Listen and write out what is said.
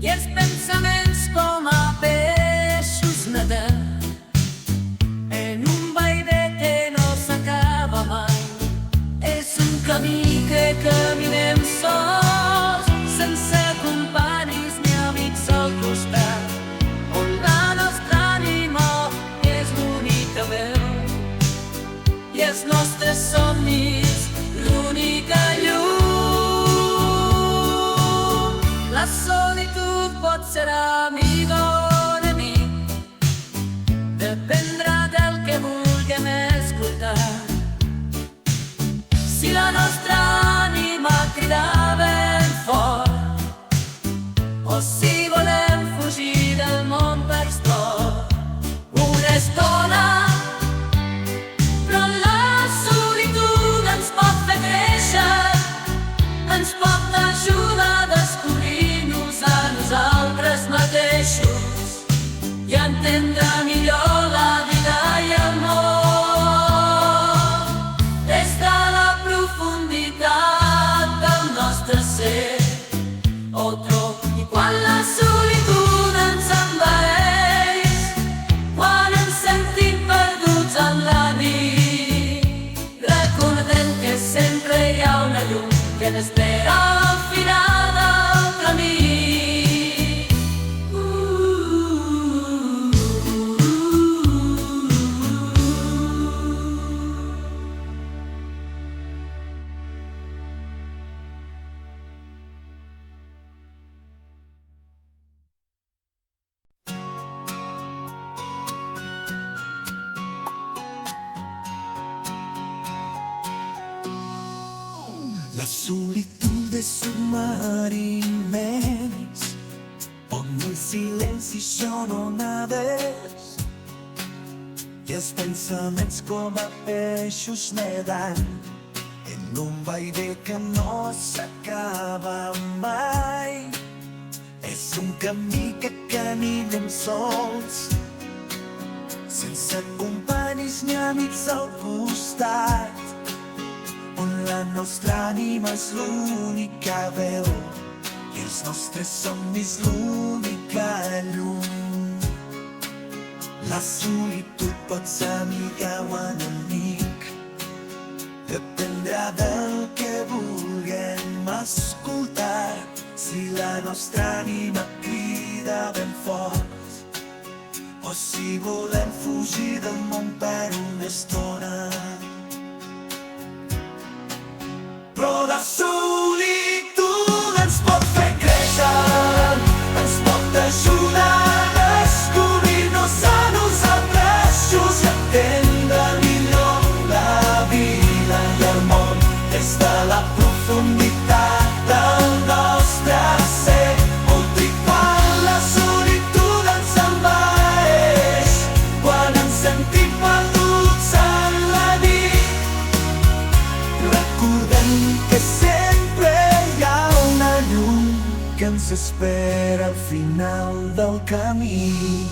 i els pensaments com a peixos nedant en un vaivè que no s'acaba mai. És un camí que caminem sols, sense companys ni amics al costat, on la nostra ànima és l'única veu i els nostres somnis l'única llum. La solitud pot ser amic o enemic, dependrà del que vulguem escoltar. Si la nostra ànima crida ben fort, o si volem fugir del món per estor, una estona. Però la solitud ens pot fer créixer, ens pot ajudar a descobrir-nos a nosaltres mateixos i a entendre millor la vida i el món des de la profunditat del nostre ser. I quan la solitud ens envaeix, quan ens sentim perduts en la nit, recordem que sempre hi ha una llum que n'espera al final del camí. La solitud és un mar immens on el silenci són onades i els pensaments com a peixos nedant en un vaivè que no s'acaba mai. És un camí que caminem sols, sense companys ni amics al costat, on la nostra ànima és l'única veu i els nostres somnis l'única llum. La solitud pot ser amiga o enemic, dependrà del que vulguem escoltar. Si la nostra ànima crida ben fort, o si volem fugir del món per una estona. Però la solitud ens pot fer créixer, ens pot ajudar a descobrir-nos a nosaltres i entendre millor la vida i el món des de la profunditat del nostre ser. I quan la solitud ens envaeix, quan ens sentim perduts en la nit, recordem que sempre hi ha una llum que ens espera al final del camí.